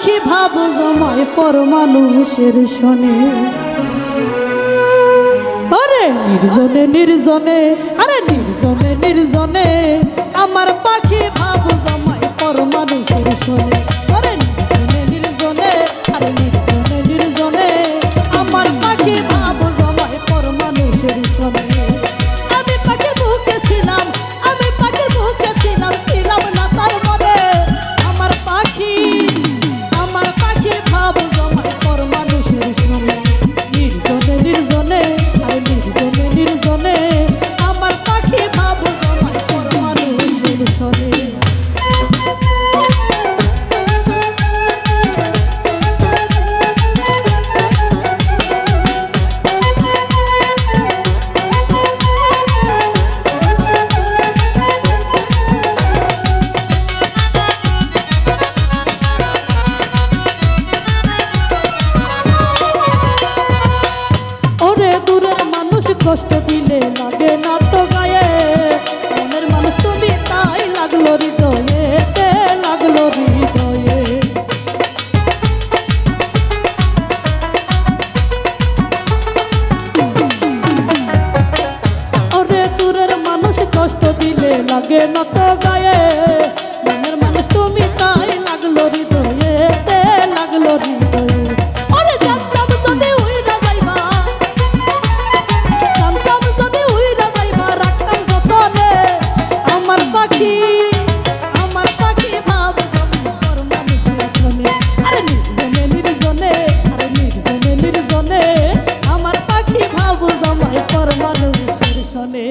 পাখি ভাব জমায় পর মানুষের শোনে। আরে নির্জনে নির্জনে, আরে নির্জনে নির্জনে আমার পাখি ভাব জমায় পর মানুষের শোনে। আরে নির্জনে নির্জনে, আরে নির্জনে নির্জনে আমার পাখি ভাব জমায় পর মানুষের শোনে। আমি পাখির বুকে ছিলাম, আমি পাখির বুকে ছিলাম, ছিলাম না তার মনে। আমার পাখি ভাব জমায় পর মানুষের শোনে। নির্জনে নির্জনে, আরে নির্জনে নির্জনে আমার পাখি ভাব জমায় পর মানুষের শোনে। কষ্ট দিলে লাগে না তো গায়ে, মনের মানুষ তুমি তাই লাগলো হৃদয়ে, লাগলো হৃদয়ে। ওরে দূরের মানুষ কষ্ট দিলে লাগে না তো গায়ে, মনের মানুষ তুমি তাই লাগলো হৃদয়ে, লাগলো হৃদয়ে। ওরে জানতাম যদি উইরা যাইবা, আমার পাখি ভাব জমায় পর মানুষের শোনে। আরে নির্জনে নির্জনে, আরে নির্জনে নির্জনে আমার পাখি ভাব জমায় পর মানুষের শোনে।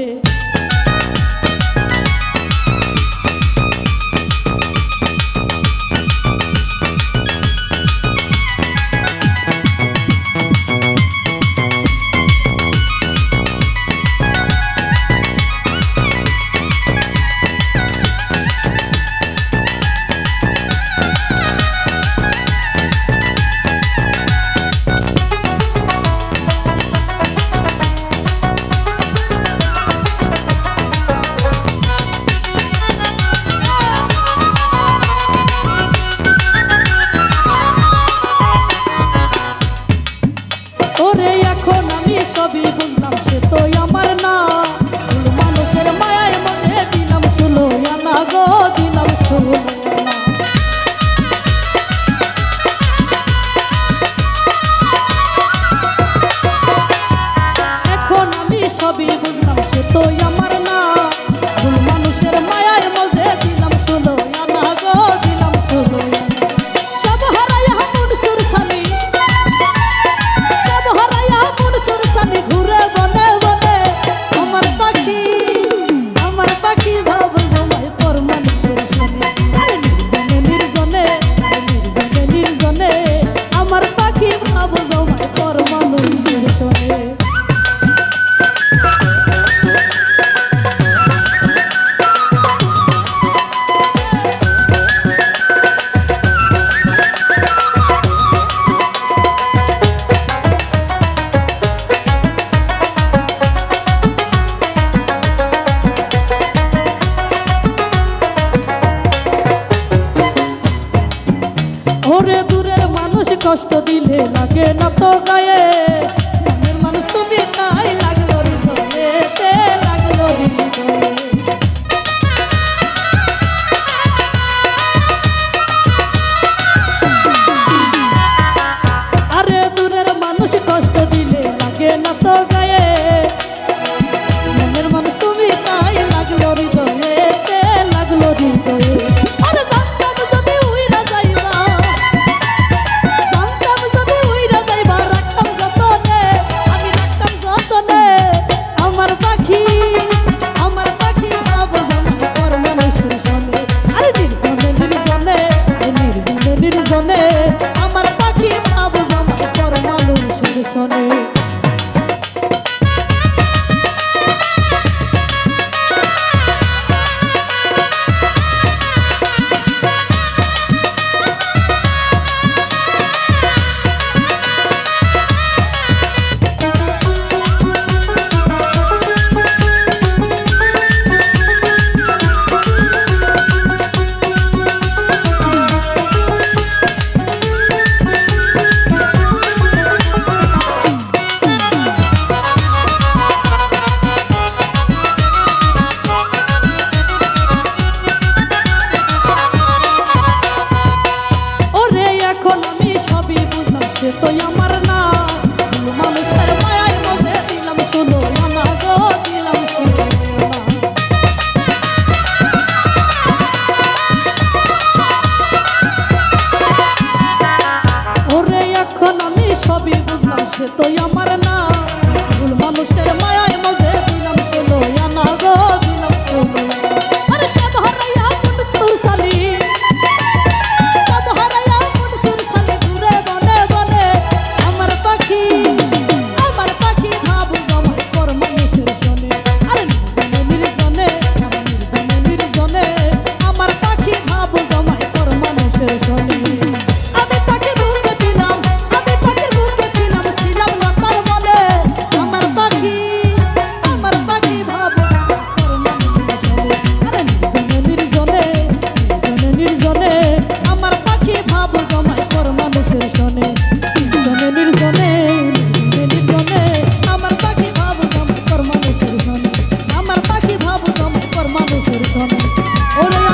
ওরে এখন আমি সবই বুঝলাম, সে তো আমার না। ভুল মানুষের মায়ায় মনে দিলাম ষোলো আনা গো, দিলাম 16 আনা। এখন আমি সবই বুঝলাম, সে তো আমার না। ভুল মানুষের মায়ায় মনে দিলাম 16 আনা গো, দিলাম 16 আনা। সব হারাইয়া মন সুরছানি, ঘুরে বনে বনে আমার পাখি ভাব জমায় পর মানুষের শোনে। আরে নির্জনে নির্জনে, আরে নির্জনে নির্জনে আমার পাখি ভাব জমায় পর মানুষের শোনে। ওরে দূরের মানুষ কষ্ট দিলে লাগে না তো গায়ে, মনের মানুষ তুমি তাই লাগলো হৃদয়ে, লাগলো হৃদয়ে। আরে দূরের মানুষ কষ্ট দিলে লাগে না তো গায়ে, মনের মানুষ তুমি তাই লাগলো হৃদয়ে, লাগলো হৃদয়ে। আরে জানতাম যদি উইরা যাইবা, জানতাম যদি উইরা যাইবা রাখতাম যতনে, আমি রাখতাম যতনে আমার পাখি ভাব জমায় পর মানুষের শোনে। আরে নির্জনে নির্জনে, আরে নির্জনে নির্জনে আমার পাখি ভাব জমায় পর মানুষের শোনে। মানুষের সনে ওরে